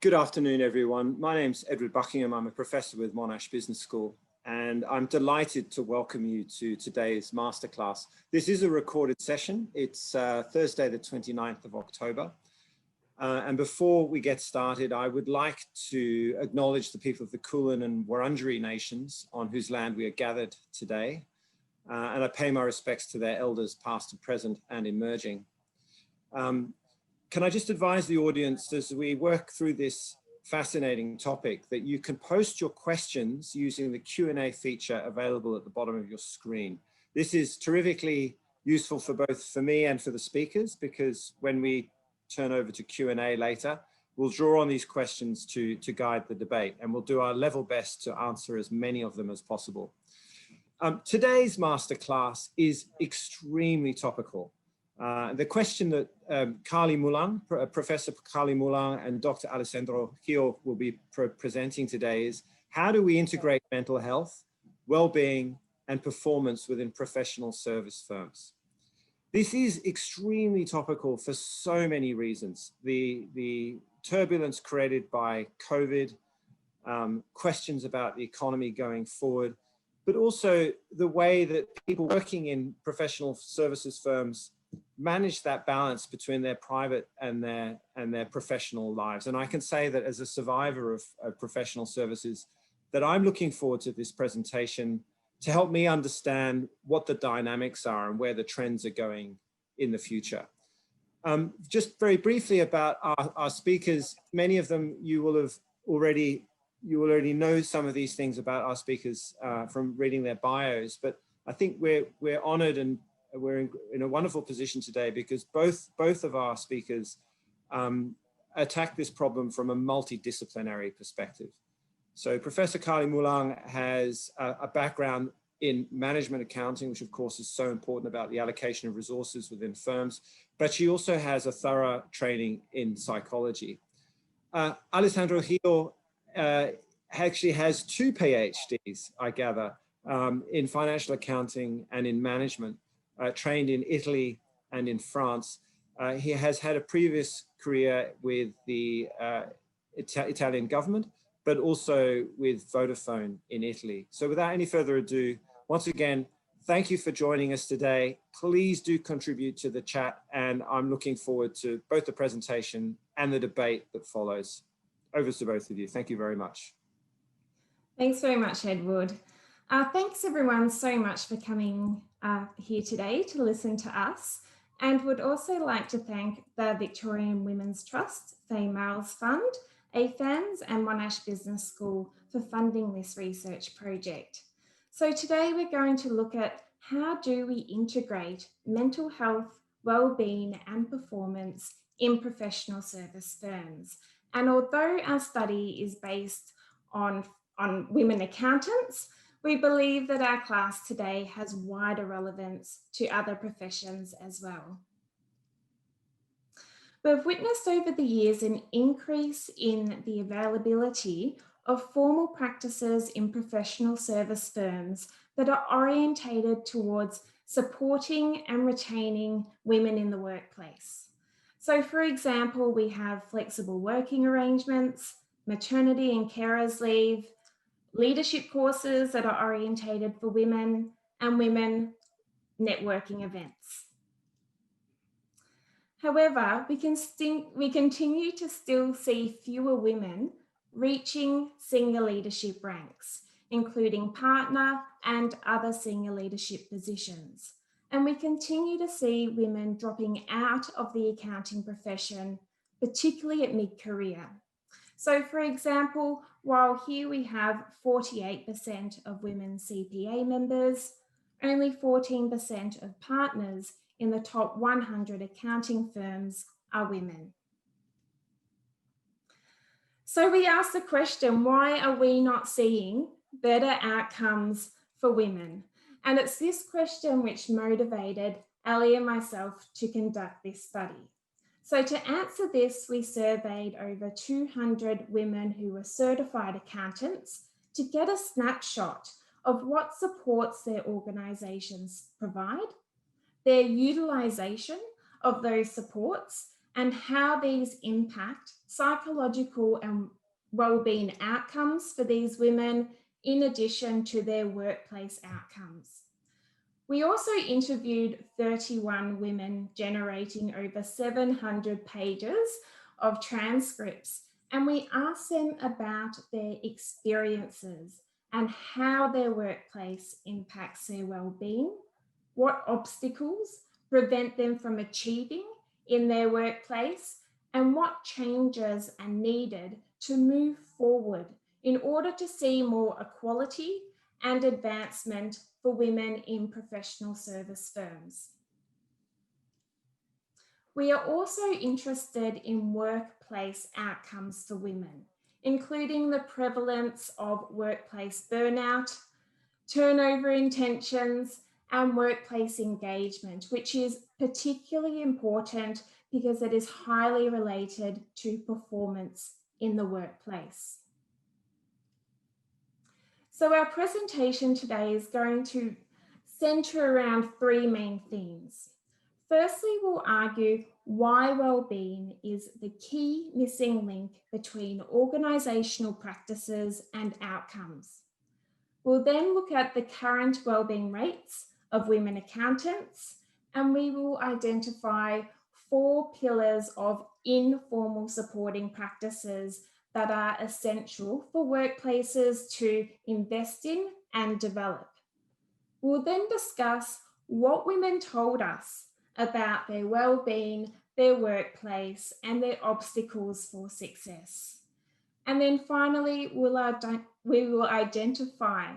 Good afternoon, everyone. My name's Edward Buckingham. I'm a professor with Monash Business School, and I'm delighted to welcome you to today's masterclass. This is a recorded session. It's Thursday, the 29th of October. And before we get started, I would like to acknowledge the people of the Kulin and Wurundjeri nations on whose land we are gathered today. And I pay my respects to their elders, past and present and emerging. Can I just advise the audience as we work through this fascinating topic that you can post your questions using the Q&A feature available at the bottom of your screen. This is terrifically useful for both for me and for the speakers, because when we turn over to Q&A later, we'll draw on these questions to guide the debate, and we'll do our level best to answer as many of them as possible. Today's masterclass is extremely topical. The question that Carly Moulin, Professor Carly Moulin and Dr. Alessandro Gil will be presenting today is, how do we integrate mental health, well-being and performance within professional service firms? This is extremely topical for so many reasons. The turbulence created by COVID, questions about the economy going forward, but also the way that people working in professional services firms manage that balance between their private and their professional lives. And I can say that as a survivor of professional services, that I'm looking forward to this presentation to help me understand what the dynamics are and where the trends are going in the future. Just very briefly about our speakers, many of them you will already know some of these things about our speakers from reading their bios, but I think we're honored and we're in a wonderful position today because both of our speakers attack this problem from a multidisciplinary perspective. So Professor Carly Moulin has a background in management accounting, which of course is so important about the allocation of resources within firms, but she also has a thorough training in psychology. Alessandro Gil actually has 2 PhDs, I gather, in financial accounting and in management. Trained in Italy and in France. He has had a previous career with the Italian government, but also with Vodafone in Italy. So without any further ado, once again, thank you for joining us today. Please do contribute to the chat, and I'm looking forward to both the presentation and the debate that follows. Over to both of you. Thank you very much. Thanks very much, Edward. Thanks everyone so much for coming here today to listen to us, and would also like to thank the Victorian Women's Trust, Females Fund, AFANS and Monash Business School for funding this research project. So today we're going to look at how do we integrate mental health, well-being and performance in professional service firms. And although our study is based on women accountants, we believe that our class today has wider relevance to other professions as well. We've witnessed over the years an increase in the availability of formal practices in professional service firms that are orientated towards supporting and retaining women in the workplace. So for example, we have flexible working arrangements, maternity and carers leave, leadership courses that are orientated for women, and women networking events. However, we continue to still see fewer women reaching senior leadership ranks, including partner and other senior leadership positions. And we continue to see women dropping out of the accounting profession, particularly at mid-career. So for example, while here we have 48% of women CPA members, only 14% of partners in the top 100 accounting firms are women. So we ask the question, why are we not seeing better outcomes for women? And it's this question which motivated Ali and myself to conduct this study. So to answer this, we surveyed over 200 women who were certified accountants to get a snapshot of what supports their organisations provide, their utilisation of those supports, and how these impact psychological and well-being outcomes for these women in addition to their workplace outcomes. We also interviewed 31 women, generating over 700 pages of transcripts, and we asked them about their experiences and how their workplace impacts their well-being, what obstacles prevent them from achieving in their workplace, and what changes are needed to move forward in order to see more equality and advancement for women in professional service firms. We are also interested in workplace outcomes for women, including the prevalence of workplace burnout, turnover intentions, and workplace engagement, which is particularly important because it is highly related to performance in the workplace. So our presentation today is going to centre around three main themes. Firstly, we'll argue why wellbeing is the key missing link between organisational practices and outcomes. We'll then look at the current wellbeing rates of women accountants, and we will identify 4 pillars of informal supporting practices that are essential for workplaces to invest in and develop. We'll then discuss what women told us about their well-being, their workplace, and their obstacles for success. And then finally, we will identify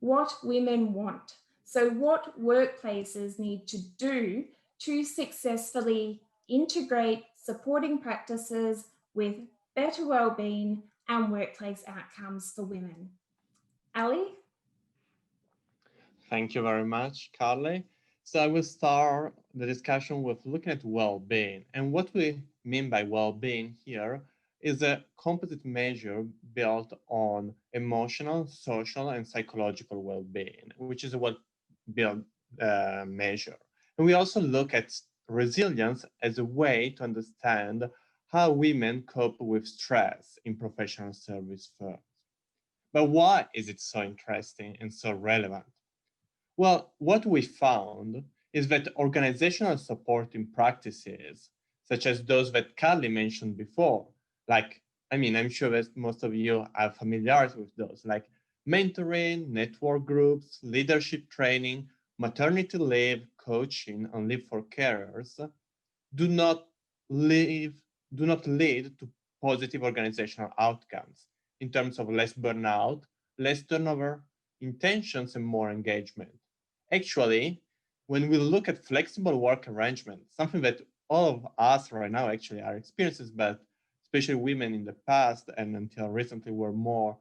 what women want. So what workplaces need to do to successfully integrate supporting practices with better well-being and workplace outcomes for women. Ali? Thank you very much, Carly. So I will start the discussion with looking at well-being. And what we mean by well-being here is a composite measure built on emotional, social, and psychological well-being, which is a well-built measure. And we also look at resilience as a way to understand how women cope with stress in professional service firms. But why is it so interesting and so relevant? Well, what we found is that organizational supporting practices, such as those that Carly mentioned before, I'm sure that most of you are familiar with those, like mentoring, network groups, leadership training, maternity leave, coaching, and leave for carers, do not lead to positive organizational outcomes in terms of less burnout, less turnover, intentions, and more engagement. Actually, when we look at flexible work arrangements, something that all of us right now actually are experiences, but especially women in the past and until recently were more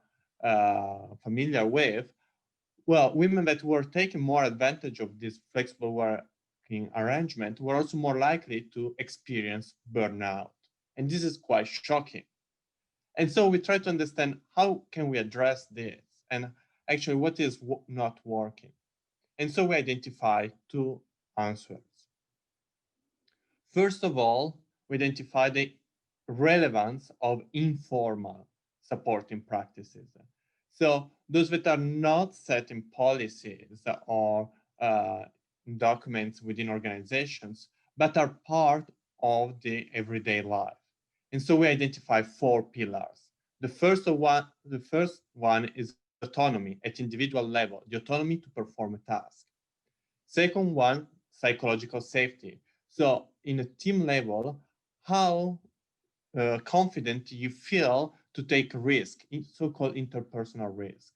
familiar with, well, women that were taking more advantage of this flexible working arrangement were also more likely to experience burnout. And this is quite shocking. And so we try to understand how can we address this and actually what is not working. And so we identify 2 answers. First of all, we identify the relevance of informal supporting practices. So those that are not set in policies or documents within organizations, but are part of the everyday life. And so we identify 4 pillars. The first one is autonomy at individual level, the autonomy to perform a task. Second one, psychological safety. So in a team level, how confident you feel to take risk, so-called interpersonal risk.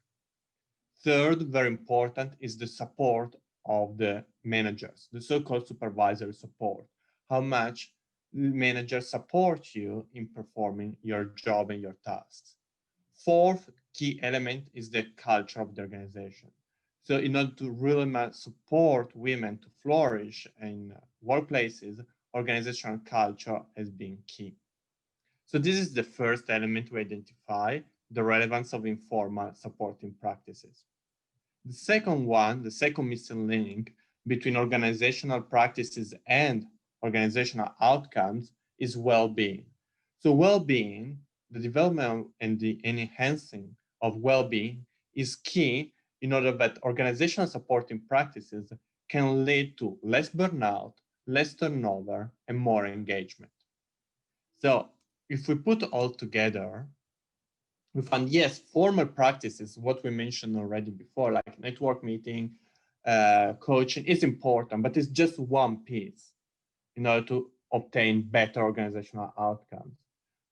Third, very important, is the support of the managers, the so-called supervisory support. How much managers support you in performing your job and your tasks. Fourth key element is the culture of the organization. So in order to really support women to flourish in workplaces, organizational culture has been key. So this is the first element to identify the relevance of informal supporting practices. The second one, the second missing link between organizational practices and organizational outcomes is well-being. So well-being, the development and the enhancing of well-being is key in order that organizational supporting practices can lead to less burnout, less turnover, and more engagement. So if we put all together, we found, yes, formal practices, what we mentioned already before, like network meeting, coaching is important, but it's just one piece in order to obtain better organizational outcomes.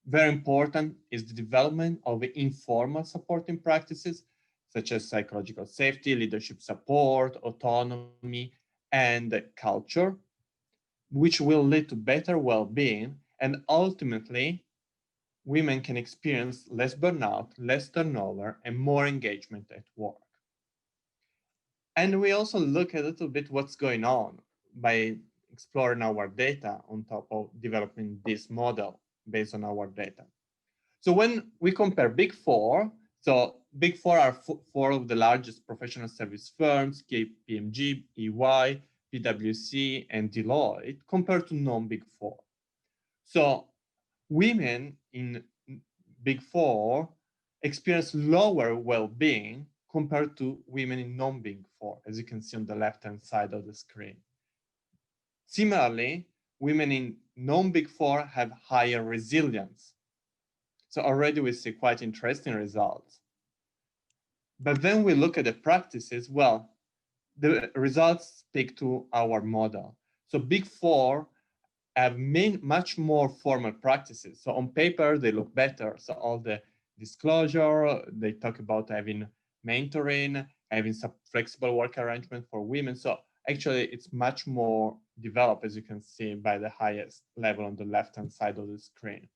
Very important is the development of informal supporting practices, such as psychological safety, leadership support, autonomy, and culture, which will lead to better well-being, and ultimately, women can experience less burnout, less turnover, and more engagement at work. And we also look a little bit what's going on by exploring our data on top of developing this model based on our data. So when we compare Big Four, so Big Four are four of the largest professional service firms, KPMG, EY, PwC, and Deloitte, compared to non-Big Four. So women in Big Four experience lower well-being compared to women in non-Big Four, as you can see on the left-hand side of the screen. Similarly, women in non-Big Four have higher resilience. So already we see quite interesting results. But then we look at the practices, well, the results speak to our model. So Big Four have much more formal practices. So on paper, they look better. So all the disclosure, they talk about having mentoring, having some flexible work arrangement for women. So actually it's much more developed, as you can see by the highest level on the left-hand side of the screen.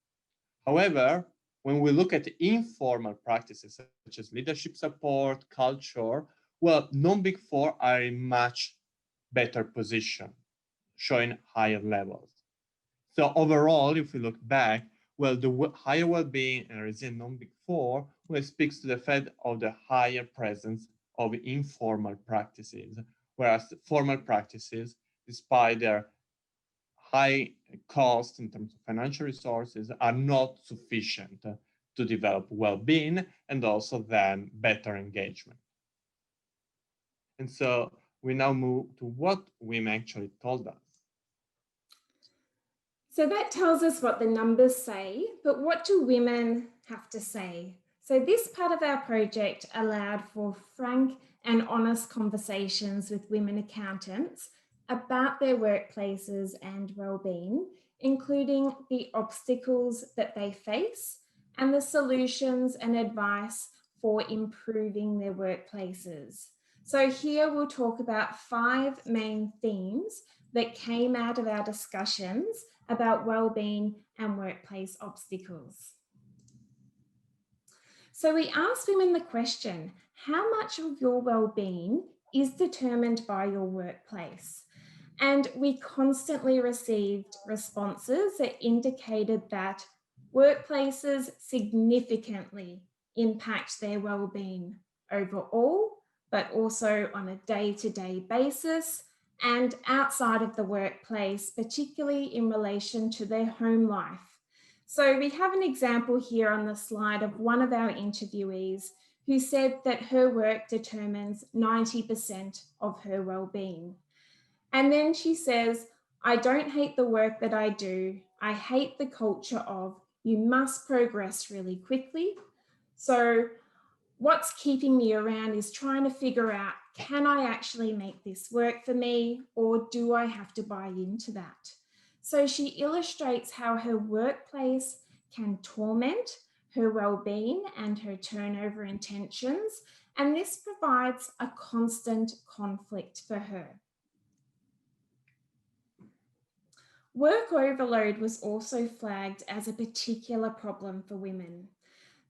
However, when we look at informal practices such as leadership support, culture, well, non-Big Four are in much better position, showing higher levels. So overall, if we look back, well, the higher well-being and resilience non-Big Four, well, speaks to the fact of the higher presence of informal practices, whereas formal practices, despite their high cost in terms of financial resources, are not sufficient to develop well-being and also then better engagement. And so we now move to what women actually told us. So that tells us what the numbers say, but what do women have to say? So this part of our project allowed for frank and honest conversations with women accountants about their workplaces and well-being, including the obstacles that they face and the solutions and advice for improving their workplaces. So here we'll talk about 5 main themes that came out of our discussions about well-being and workplace obstacles. So we asked women the question, how much of your well-being is determined by your workplace? And we constantly received responses that indicated that workplaces significantly impact their well-being overall, but also on a day-to-day basis and outside of the workplace, particularly in relation to their home life. So we have an example here on the slide of one of our interviewees who said that her work determines 90% of her well-being. And then she says, I don't hate the work that I do. I hate the culture of you must progress really quickly. So what's keeping me around is trying to figure out, can I actually make this work for me, or do I have to buy into that? So she illustrates how her workplace can torment her well-being and her turnover intentions, and this provides a constant conflict for her. Work overload was also flagged as a particular problem for women.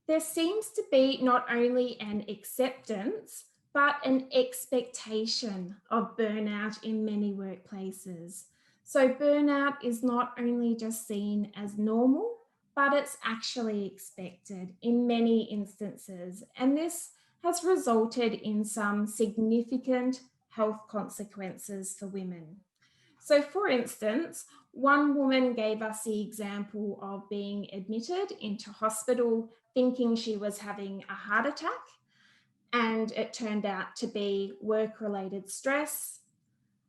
There seems to be not only an acceptance, but an expectation of burnout in many workplaces. So burnout is not only just seen as normal, but it's actually expected in many instances. And this has resulted in some significant health consequences for women. So for instance, one woman gave us the example of being admitted into hospital thinking she was having a heart attack, and it turned out to be work-related stress.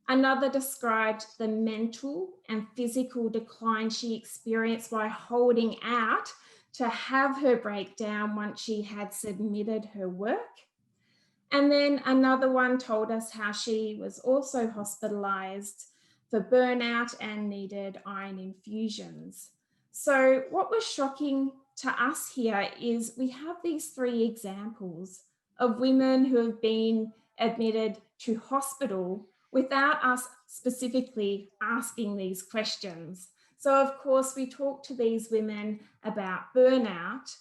Another described the mental and physical decline she experienced by holding out to have her breakdown once she had submitted her work. And then another one told us how she was also hospitalized for burnout and needed iron infusions. So what was shocking to us here is we have these three examples of women who have been admitted to hospital without us specifically asking these questions. So of course we talked to these women about burnout,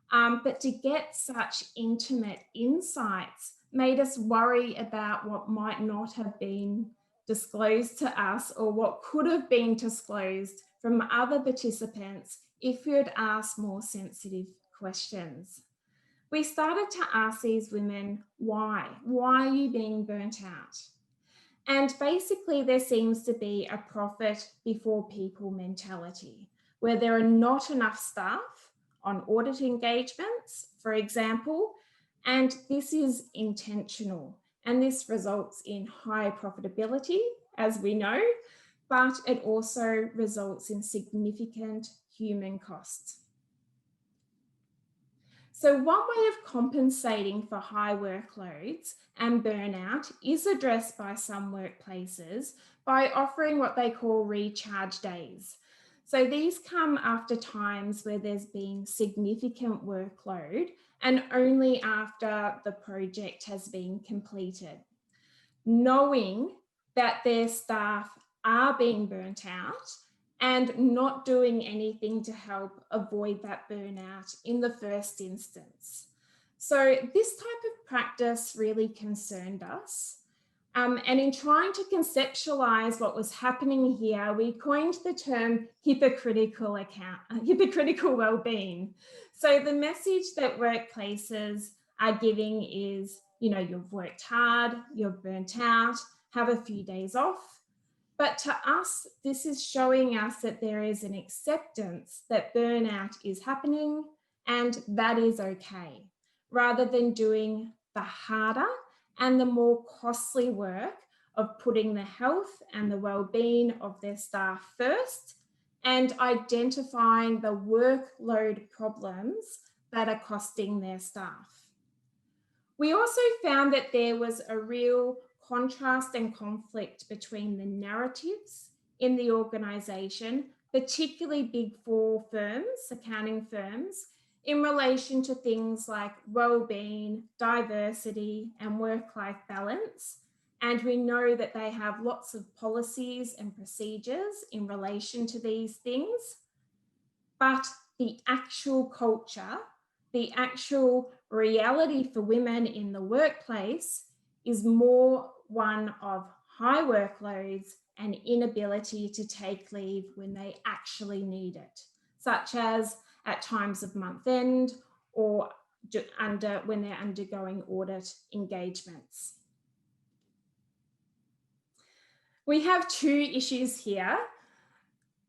but to get such intimate insights made us worry about what might not have been disclosed to us or what could have been disclosed from other participants if we had asked more sensitive questions. We started to ask these women, why? Why are you being burnt out? And basically there seems to be a profit before people mentality, where there are not enough staff on audit engagements, for example, and this is intentional. And this results in high profitability, as we know, but it also results in significant human costs. So one way of compensating for high workloads and burnout is addressed by some workplaces by offering what they call recharge days. So these come after times where there's been significant workload and only after the project has been completed. Knowing that their staff are being burnt out and not doing anything to help avoid that burnout in the first instance. So this type of practice really concerned us. And in trying to conceptualize what was happening here, we coined the term hypocritical well-being. So the message that workplaces are giving is, you know, you've worked hard, you're burnt out, have a few days off. But to us, this is showing us that there is an acceptance that burnout is happening and that is okay, rather than doing the harder and the more costly work of putting the health and the well-being of their staff first and identifying the workload problems that are costing their staff. We also found that there was a real contrast and conflict between the narratives in the organisation, particularly Big Four firms, accounting firms, in relation to things like well-being, diversity, and work-life balance. And we know that they have lots of policies and procedures in relation to these things. But the actual culture, the actual reality for women in the workplace is more one of high workloads and inability to take leave when they actually need it, such as at times of month end or when they're undergoing audit engagements. We have two issues here: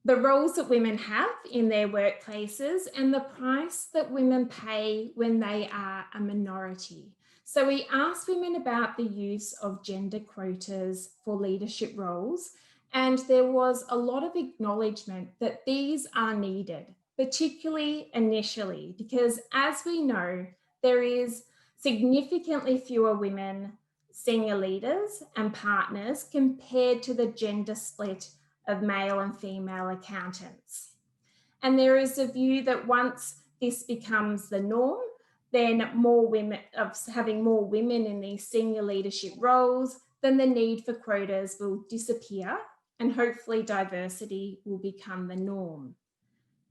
the roles that women have in their workplaces and the price that women pay when they are a minority. So we asked women about the use of gender quotas for leadership roles, and there was a lot of acknowledgement that these are needed, particularly initially, because as we know, there is significantly fewer women senior leaders and partners compared to the gender split of male and female accountants. And there is a view that once this becomes the norm, then having more women in these senior leadership roles, then the need for quotas will disappear and hopefully diversity will become the norm.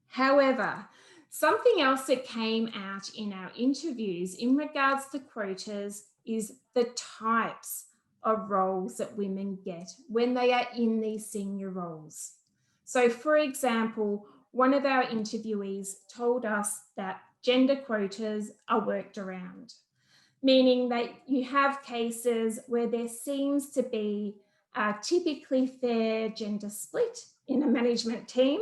However, something else that came out in our interviews in regards to quotas is the types of roles that women get when they are in these senior roles. So for example, one of our interviewees told us that gender quotas are worked around, meaning that you have cases where there seems to be a typically fair gender split in a management team.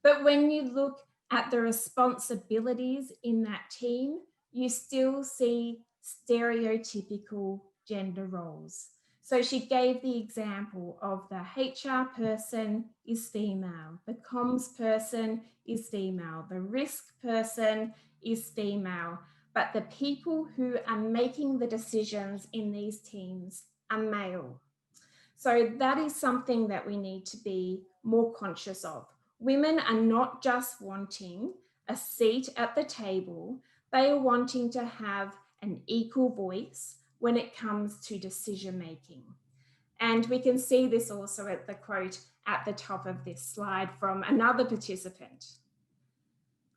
But when you look at the responsibilities in that team, you still see stereotypical gender roles. So she gave the example of the HR person is female, the comms person is female, the risk person is female, but the people who are making the decisions in these teams are male. So that is something that we need to be more conscious of. Women are not just wanting a seat at the table, they are wanting to have an equal voice when it comes to decision making. And we can see this also at the quote at the top of this slide from another participant.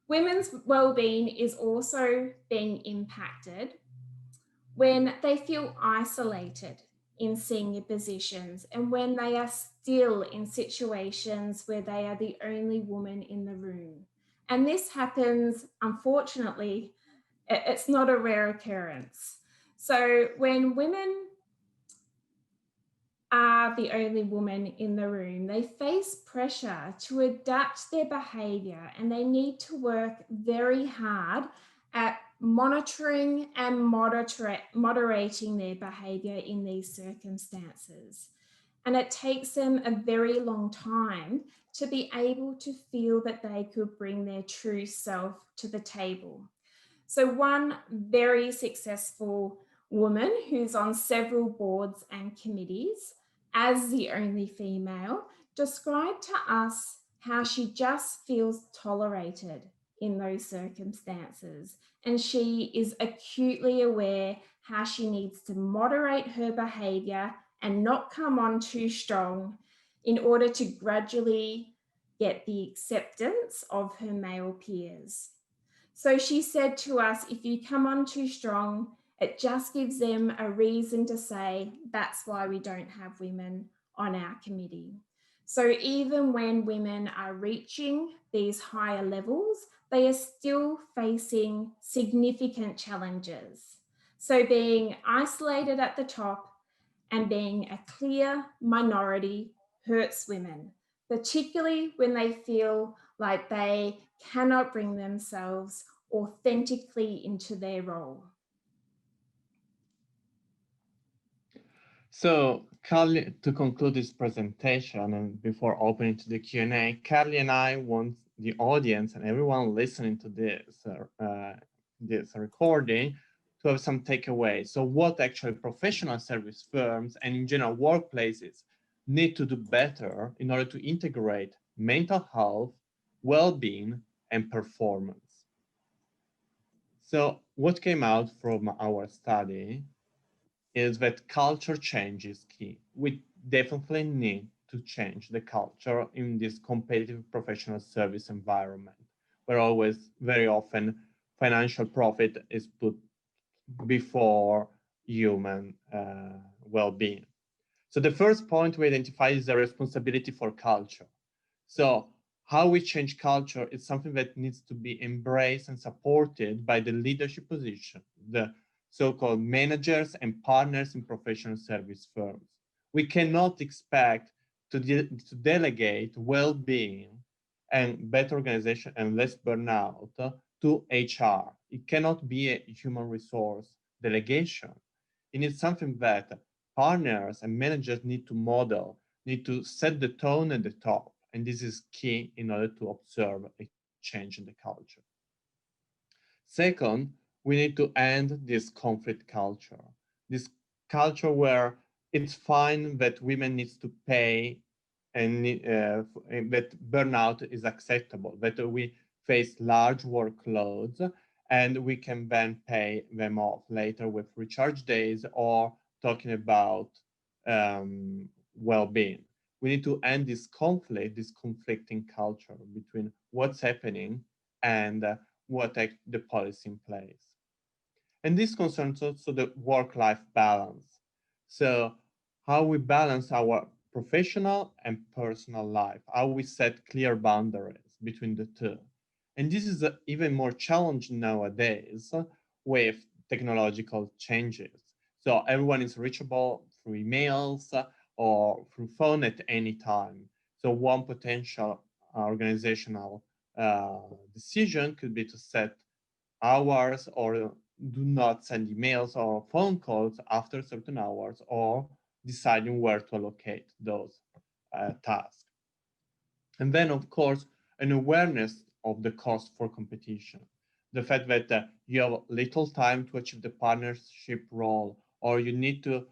Women's well-being is also being impacted when they feel isolated in senior positions and when they are still in situations where they are the only woman in the room. And this happens, unfortunately, it's not a rare occurrence. So when women are the only woman in the room, they face pressure to adapt their behaviour and they need to work very hard at monitoring and moderating their behaviour in these circumstances. And it takes them a very long time to be able to feel that they could bring their true self to the table. So one very successful woman who's on several boards and committees as the only female described to us how she just feels tolerated in those circumstances. And she is acutely aware how she needs to moderate her behaviour and not come on too strong in order to gradually get the acceptance of her male peers. So she said to us, if you come on too strong, it just gives them a reason to say, that's why we don't have women on our committee. So even when women are reaching these higher levels, they are still facing significant challenges. So being isolated at the top and being a clear minority hurts women, particularly when they feel like they cannot bring themselves authentically into their role. So, Carly, to conclude this presentation and before opening to the Q&A, Carly and I want the audience and everyone listening to this recording to have some takeaways. So what actually professional service firms and in general workplaces need to do better in order to integrate mental health, well-being, and performance. So what came out from our study is that culture change is key. We definitely need to change the culture in this competitive professional service environment, where always, very often, financial profit is put before human well-being. So the first point we identify is the responsibility for culture. So how we change culture is something that needs to be embraced and supported by the leadership position, the so-called managers and partners in professional service firms. We cannot expect to delegate well-being and better organization and less burnout to HR. It cannot be a human resource delegation. It is something that partners and managers need to model, need to set the tone at the top. And this is key in order to observe a change in the culture. Second, we need to end this conflict culture, this culture where it's fine that women need to pay and that burnout is acceptable, that we face large workloads and we can then pay them off later with recharge days or talking about well-being. We need to end this conflict, this conflicting culture between what's happening and what the policy in place. And this concerns also the work-life balance. So how we balance our professional and personal life, how we set clear boundaries between the two. And this is even more challenging nowadays with technological changes. So everyone is reachable through emails or through phone at any time. So one potential organizational decision could be to set hours or do not send emails or phone calls after certain hours, or deciding where to allocate those tasks. And then, of course, an awareness of the cost for competition. The fact that you have little time to achieve the partnership role, or you need to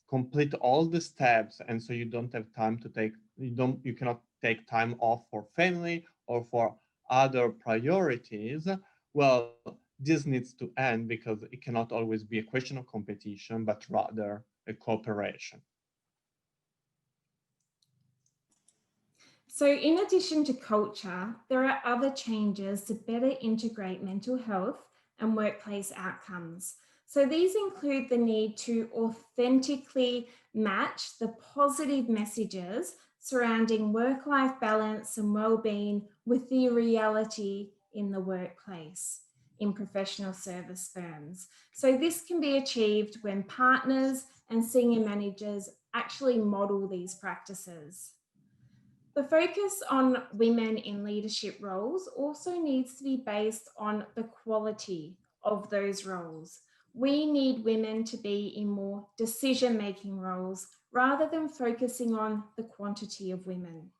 complete all the steps, and so you don't have time to take, you cannot take time off for family or for other priorities. Well, this needs to end, because it cannot always be a question of competition, but rather a cooperation. So in addition to culture, there are other changes to better integrate mental health and workplace outcomes. So these include the need to authentically match the positive messages surrounding work-life balance and well-being with the reality in the workplace in professional service firms. So this can be achieved when partners and senior managers actually model these practices. The focus on women in leadership roles also needs to be based on the quality of those roles. We need women to be in more decision-making roles rather than focusing on the quantity of women.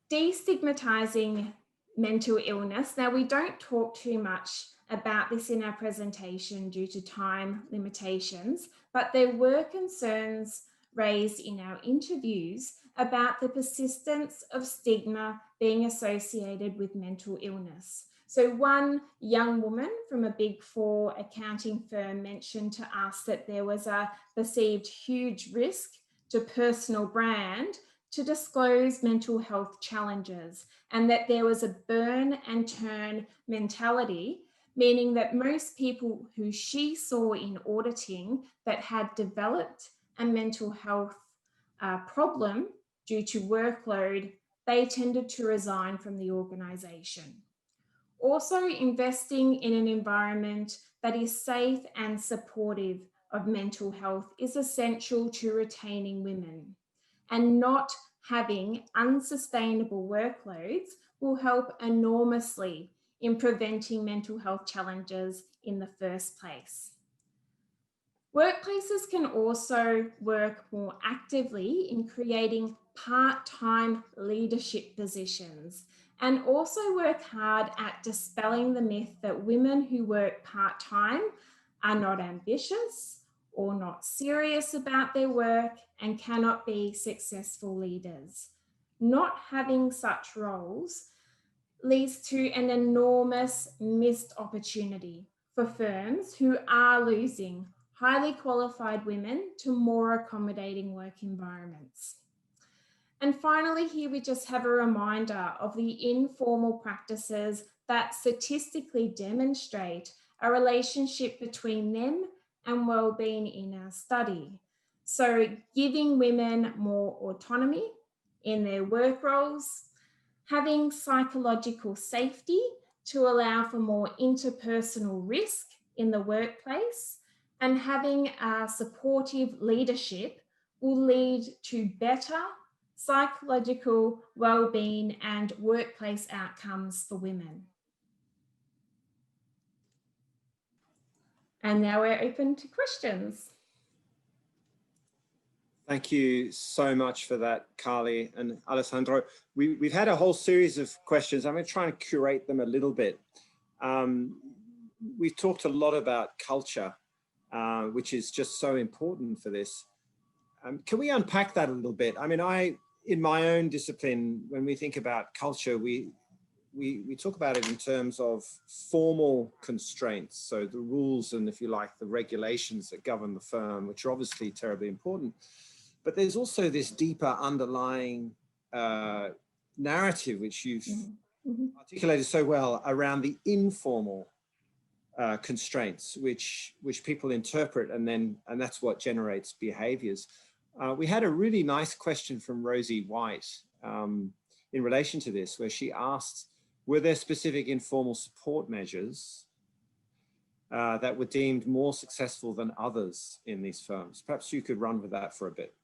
Destigmatizing mental illness. Now, we don't talk too much about this in our presentation due to time limitations, but there were concerns raised in our interviews about the persistence of stigma being associated with mental illness. So one young woman from a Big Four accounting firm mentioned to us that there was a perceived huge risk to personal brand to disclose mental health challenges, and that there was a burn and turn mentality, meaning that most people who she saw in auditing that had developed a mental health problem due to workload, they tended to resign from the organisation. Also, investing in an environment that is safe and supportive of mental health is essential to retaining women, and not having unsustainable workloads will help enormously in preventing mental health challenges in the first place. Workplaces can also work more actively in creating part-time leadership positions, and also work hard at dispelling the myth that women who work part-time are not ambitious or not serious about their work and cannot be successful leaders. Not having such roles leads to an enormous missed opportunity for firms who are losing highly qualified women to more accommodating work environments. And finally, here we just have a reminder of the informal practices that statistically demonstrate a relationship between them and well-being in our study. So giving women more autonomy in their work roles, having psychological safety to allow for more interpersonal risk in the workplace, and having a supportive leadership will lead to better psychological well-being and workplace outcomes for women. And now we're open to questions. Thank you so much for that, Carly and Alessandro. We've had a whole series of questions. I'm going to try and curate them a little bit. We've talked a lot about culture, which is just so important for this. Can we unpack that a little bit? I mean, in my own discipline, when we think about culture, we talk about it in terms of formal constraints. So the rules and, if you like, the regulations that govern the firm, which are obviously terribly important. But there's also this deeper underlying narrative, which you've articulated so well, around the informal constraints, which people interpret, and that's what generates behaviors. We had a really nice question from Rosie White in relation to this, where she asked, were there specific informal support measures that were deemed more successful than others in these firms? Perhaps you could run with that for a bit.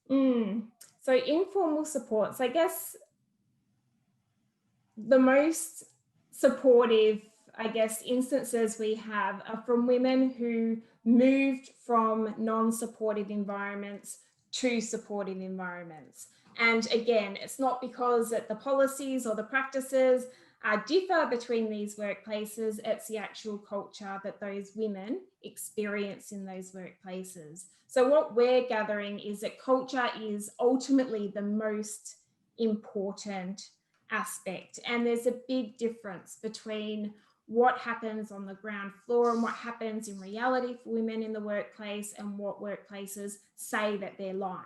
So informal supports, I guess the most supportive, instances we have are from women who moved from non-supportive environments to supportive environments. And again, it's not because that the policies or the practices differ between these workplaces, it's the actual culture that those women experience in those workplaces. So what we're gathering is that culture is ultimately the most important aspect. And there's a big difference between what happens on the ground floor and what happens in reality for women in the workplace and what workplaces say that they're like.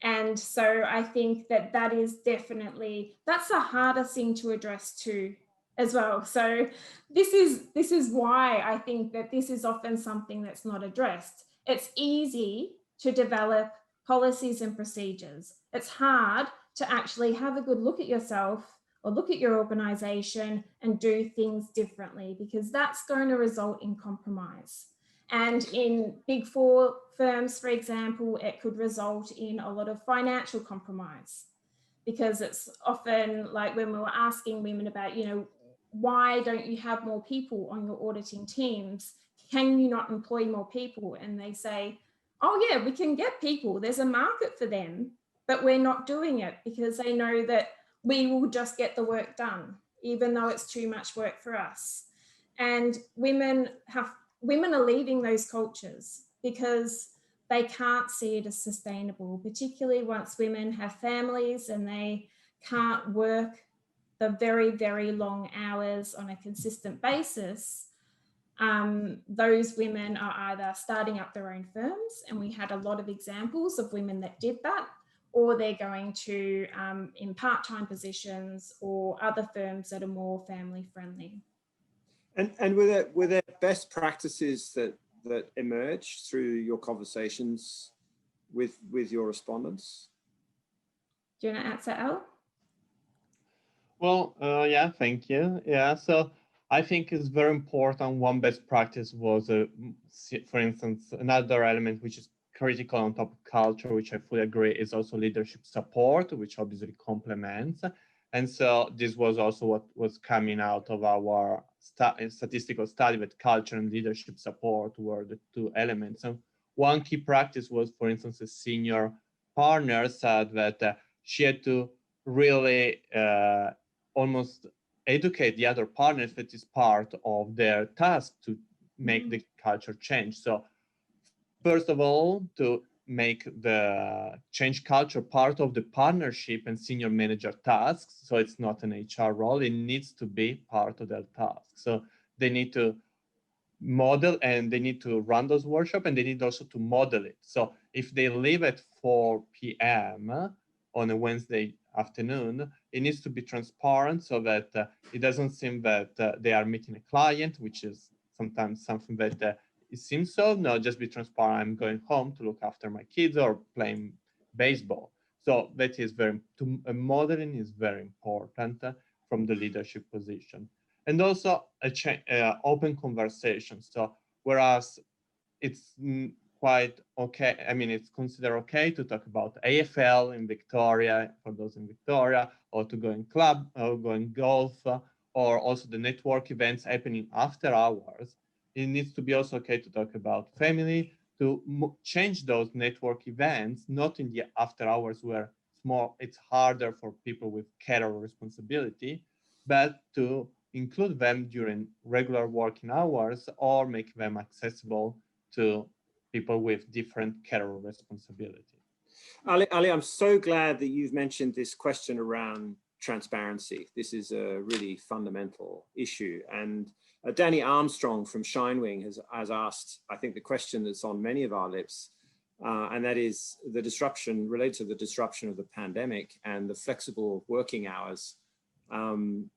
And so I think that that is definitely, that's the hardest thing to address too as well. So this is why I think that this is often something that's not addressed. It's easy to develop policies and procedures. It's hard to actually have a good look at yourself or look at your organization and do things differently, because that's going to result in compromise. And in Big Four firms, for example, it could result in a lot of financial compromise, because it's often like when we were asking women about, why don't you have more people on your auditing teams? Can you not employ more people? And they say, oh yeah, we can get people. There's a market for them, but we're not doing it because they know that we will just get the work done, even though it's too much work for us. And women are leaving those cultures because they can't see it as sustainable, particularly once women have families and they can't work the very, very long hours on a consistent basis. Those women are either starting up their own firms, and we had a lot of examples of women that did that, or they're going to in part-time positions or other firms that are more family friendly. And were there best practices that emerged through your conversations with your respondents? Do you want to answer, Al? Well, yeah, thank you. Yeah, so I think it's very important. One best practice was, for instance, another element which is critical on top of culture, which I fully agree, is also leadership support, which obviously complements. And so this was also what was coming out of our statistical study, that culture and leadership support were the two elements. And one key practice was, for instance, a senior partner said that she had to really almost educate the other partners that is part of their task to make the culture change. So first of all, to make the change culture part of the partnership and senior manager tasks. So it's not an HR role, it needs to be part of their task. So they need to model and they need to run those workshops, and they need also to model it. So if they leave at 4 p.m. on a Wednesday afternoon, it needs to be transparent so that it doesn't seem that they are meeting a client, which is sometimes something that it seems so. No, just be transparent. I'm going home to look after my kids or playing baseball. So that is modeling is very important from the leadership position. And also open conversation. So whereas it's quite okay, I mean, it's considered okay to talk about AFL in Victoria, for those in Victoria, or to go in club, or go in golf, or also the network events happening after hours. It needs to be also okay to talk about family, to change those network events, not in the after hours where it's harder for people with care or responsibility, but to include them during regular working hours or make them accessible to people with different care or responsibility. Ali, I'm so glad that you've mentioned this question around transparency. This is a really fundamental issue. And Danny Armstrong from Shinewing has asked, I think, the question that's on many of our lips, and that is the disruption related to the disruption of the pandemic and the flexible working hours. And,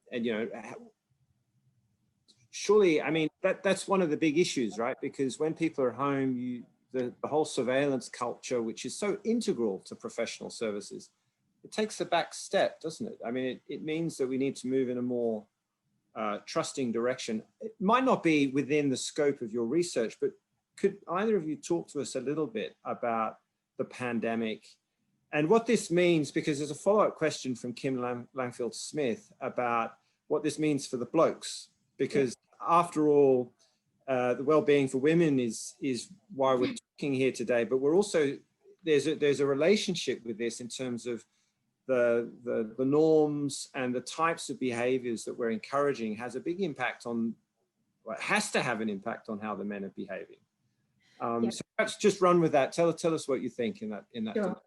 surely, I mean, that's one of the big issues, right? Because when people are home, the whole surveillance culture, which is so integral to professional services, it takes a back step, doesn't it? I mean, it means that we need to move in a more trusting direction. It might not be within the scope of your research, but could either of you talk to us a little bit about the pandemic and what this means? Because there's a follow-up question from Kim Langfield-Smith about what this means for the blokes, because after all, the well-being for women is why we're talking here today, but we're also, there's a relationship with this in terms of the norms and the types of behaviors that we're encouraging has a big impact on, well, it has to have an impact on how the men are behaving. So perhaps just run with that. Tell us what you think in that. Sure.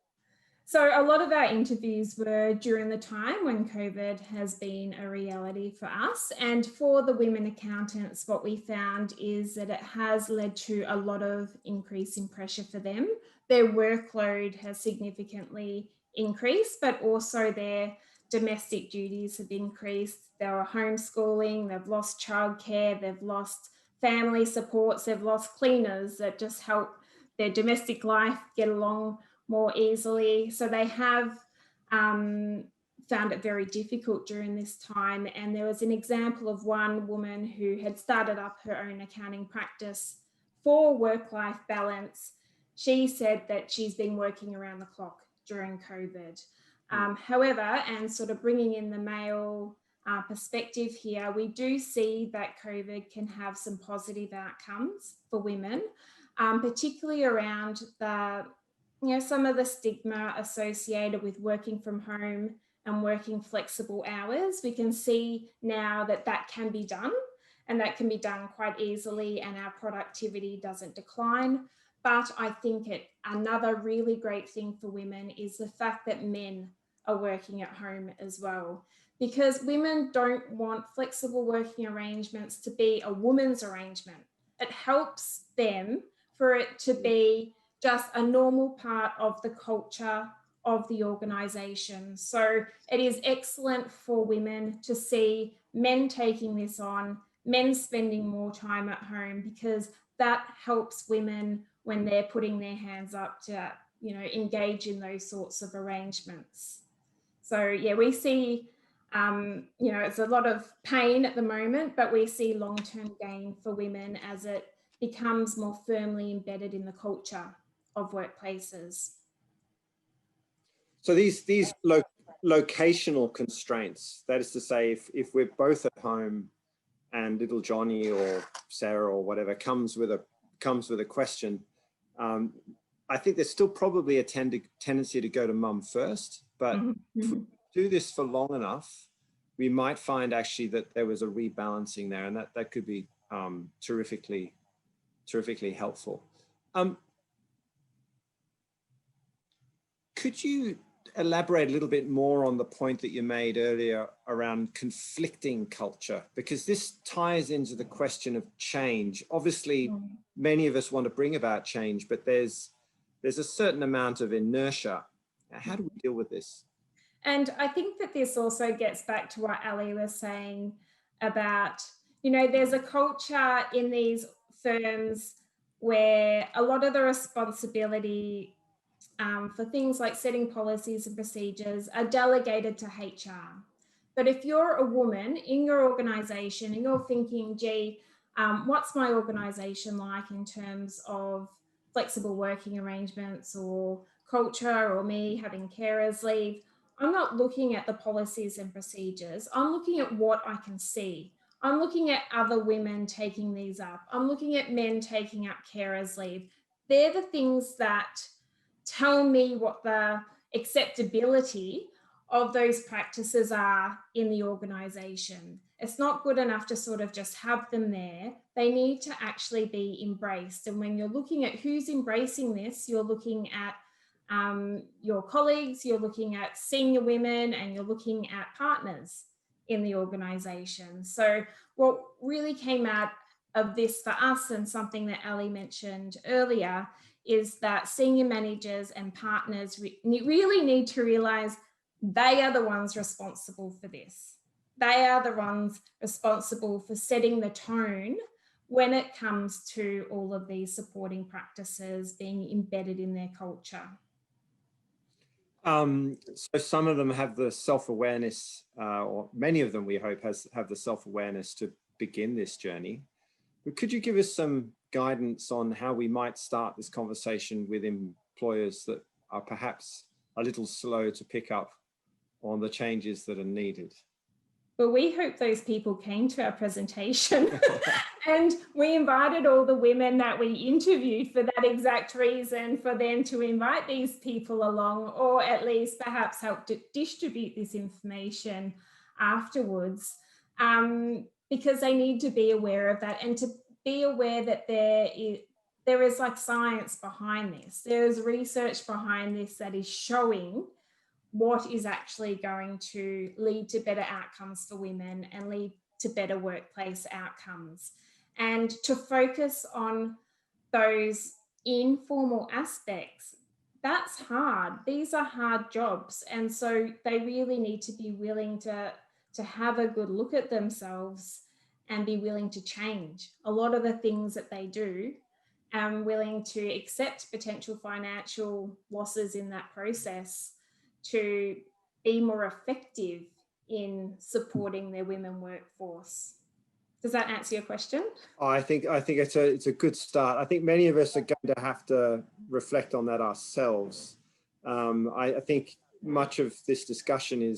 So a lot of our interviews were during the time when COVID has been a reality for us. And for the women accountants, what we found is that it has led to a lot of increase in pressure for them. Their workload has significantly increased, but also their domestic duties have increased. They're homeschooling, they've lost childcare, they've lost family supports, they've lost cleaners that just help their domestic life get along more easily. So they have found it very difficult during this time. And there was an example of one woman who had started up her own accounting practice for work-life balance. She said that she's been working around the clock during COVID. However, and sort of bringing in the male perspective here, we do see that COVID can have some positive outcomes for women, particularly around the, some of the stigma associated with working from home and working flexible hours. We can see now that that can be done, and that can be done quite easily, and our productivity doesn't decline. But I think another really great thing for women is the fact that men are working at home as well, because women don't want flexible working arrangements to be a woman's arrangement. It helps them for it to be just a normal part of the culture of the organisation. So it is excellent for women to see men taking this on, men spending more time at home, because that helps women when they're putting their hands up to, engage in those sorts of arrangements. So yeah, we see, it's a lot of pain at the moment, but we see long-term gain for women as it becomes more firmly embedded in the culture of workplaces. So these locational constraints, that is to say, if we're both at home and little Johnny or Sarah or whatever comes with a question, I think there's still probably a tendency to go to mum first, but if we do this for long enough, we might find actually that there was a rebalancing there, and that could be terrifically helpful. Could you elaborate a little bit more on the point that you made earlier around conflicting culture? Because this ties into the question of change. Obviously, many of us want to bring about change, but there's a certain amount of inertia. How do we deal with this? And I think that this also gets back to what Ali was saying about, there's a culture in these firms where a lot of the responsibility for things like setting policies and procedures are delegated to HR. But if you're a woman in your organisation and you're thinking, gee, what's my organisation like in terms of flexible working arrangements or culture, or me having carers leave, I'm not looking at the policies and procedures. I'm looking at what I can see. I'm looking at other women taking these up. I'm looking at men taking up carers leave. They're the things that tell me what the acceptability of those practices are in the organisation. It's not good enough to sort of just have them there. They need to actually be embraced. And when you're looking at who's embracing this, you're looking at your colleagues, you're looking at senior women, and you're looking at partners in the organisation. So what really came out of this for us, and something that Ali mentioned earlier, is that senior managers and partners really need to realise they are the ones responsible for this. They are the ones responsible for setting the tone when it comes to all of these supporting practices being embedded in their culture. So some of them have the self-awareness, or many of them, we hope, have the self-awareness to begin this journey. But could you give us some guidance on how we might start this conversation with employers that are perhaps a little slow to pick up on the changes that are needed? Well, we hope those people came to our presentation and we invited all the women that we interviewed for that exact reason, for them to invite these people along, or at least perhaps help to distribute this information afterwards, because they need to be aware of that, and to be aware that there is like science behind this. There's research behind this that is showing what is actually going to lead to better outcomes for women and lead to better workplace outcomes. And to focus on those informal aspects, that's hard. These are hard jobs. And so they really need to be willing to have a good look at themselves and be willing to change a lot of the things that they do, and willing to accept potential financial losses in that process to be more effective in supporting their women workforce. Does that answer your question? I think it's a good start. I think many of us are going to have to reflect on that ourselves. I think much of this discussion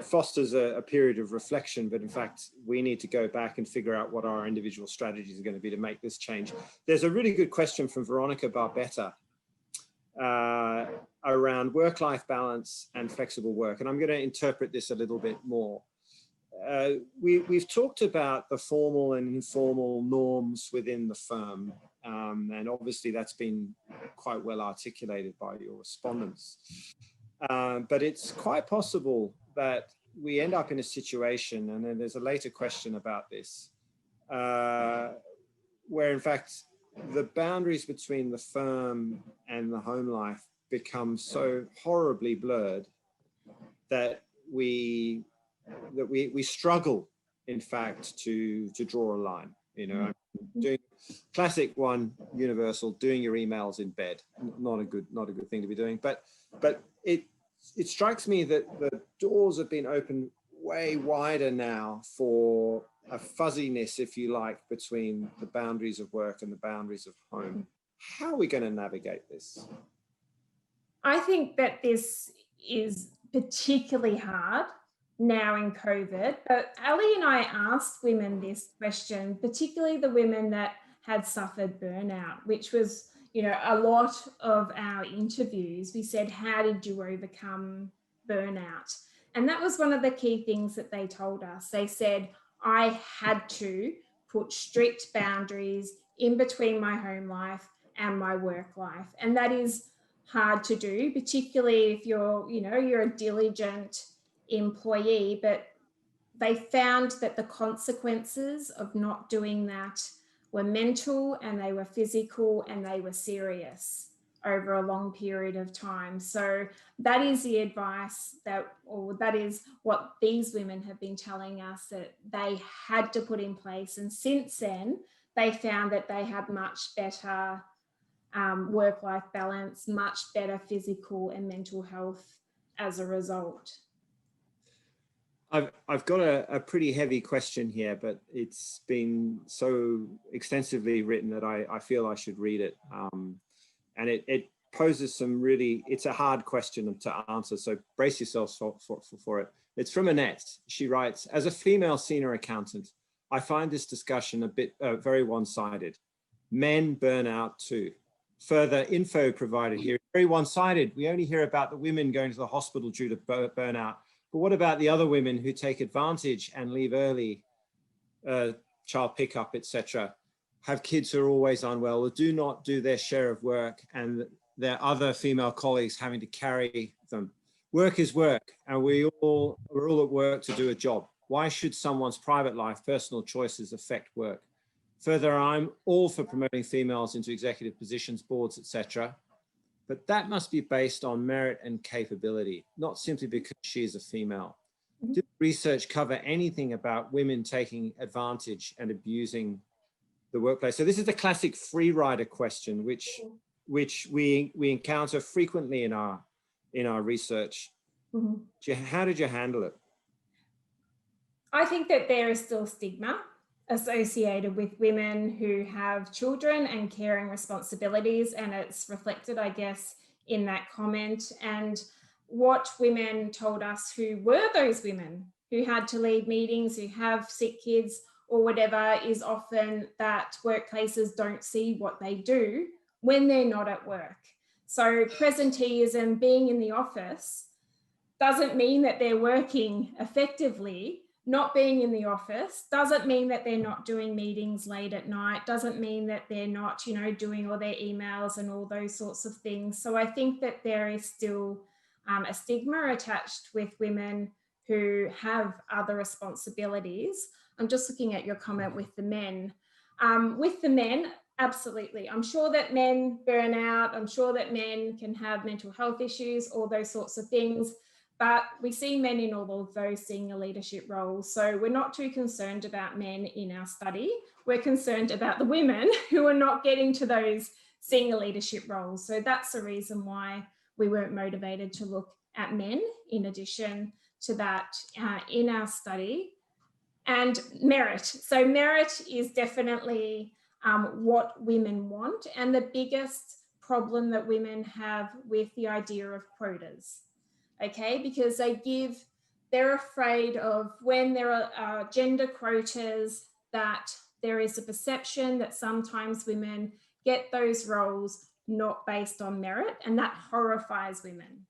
fosters a period of reflection, but in fact, we need to go back and figure out what our individual strategies are going to be to make this change. There's a really good question from Veronica Barbetta around work-life balance and flexible work. And I'm going to interpret this a little bit more. We've talked about the formal and informal norms within the firm. And obviously that's been quite well articulated by your respondents. But it's quite possible that we end up in a situation, and then there's a later question about this, where in fact, the boundaries between the firm and the home life become so horribly blurred that we struggle, in fact, to draw a line. You know, doing classic one, universal, doing your emails in bed, not a good thing to be doing. But it strikes me that the doors have been opened way wider now for a fuzziness, if you like, between the boundaries of work and the boundaries of home. How are we going to navigate this? I think that this is particularly hard now in COVID, but Ali and I asked women this question, particularly the women that had suffered burnout, which was, you know, a lot of our interviews. We said, how did you overcome burnout? And that was one of the key things that they told us. They said, I had to put strict boundaries in between my home life and my work life. And that is hard to do, particularly if you're a diligent employee. But they found that the consequences of not doing that were mental, and they were physical, and they were serious over a long period of time. So that is the advice that is what these women have been telling us that they had to put in place. And since then, they found that they had much better work-life balance, much better physical and mental health as a result. I've got a pretty heavy question here, but it's been so extensively written that I feel I should read it. And it poses it's a hard question to answer, so brace yourselves for it. It's from Annette. She writes, as a female senior accountant, I find this discussion a bit very one-sided. Men burn out too. Further info provided here, very one-sided. We only hear about the women going to the hospital due to burnout. But what about the other women who take advantage and leave early, child pickup, etc., have kids who are always unwell, or do not do their share of work, and their other female colleagues having to carry them? Work is work, and we're all at work to do a job. Why should someone's private life, personal choices affect work? Further, I'm all for promoting females into executive positions, boards, etc., but that must be based on merit and capability, not simply because she is a female. Did research cover anything about women taking advantage and abusing the workplace? So this is the classic free rider question, which we encounter frequently in in our research. Mm-hmm. How did you handle it? I think that there is still stigma associated with women who have children and caring responsibilities, and it's reflected, I guess, in that comment. And what women told us who were those women who had to lead meetings, who have sick kids or whatever, is often that workplaces don't see what they do when they're not at work. So presenteeism, being in the office, doesn't mean that they're working effectively. Not being in the office doesn't mean that they're not doing meetings late at night, doesn't mean that they're not, you know, doing all their emails and all those sorts of things. So I think that there is still a stigma attached with women who have other responsibilities. I'm just looking at your comment with the men. With the men, absolutely. I'm sure that men burn out. I'm sure that men can have mental health issues, all those sorts of things. But we see men in all of those senior leadership roles. So we're not too concerned about men in our study. We're concerned about the women who are not getting to those senior leadership roles. So that's the reason why we weren't motivated to look at men in addition to that in our study. And merit. So merit is definitely what women want, and the biggest problem that women have with the idea of quotas. Okay, because they're afraid of when there are gender quotas, that there is a perception that sometimes women get those roles not based on merit, and that horrifies women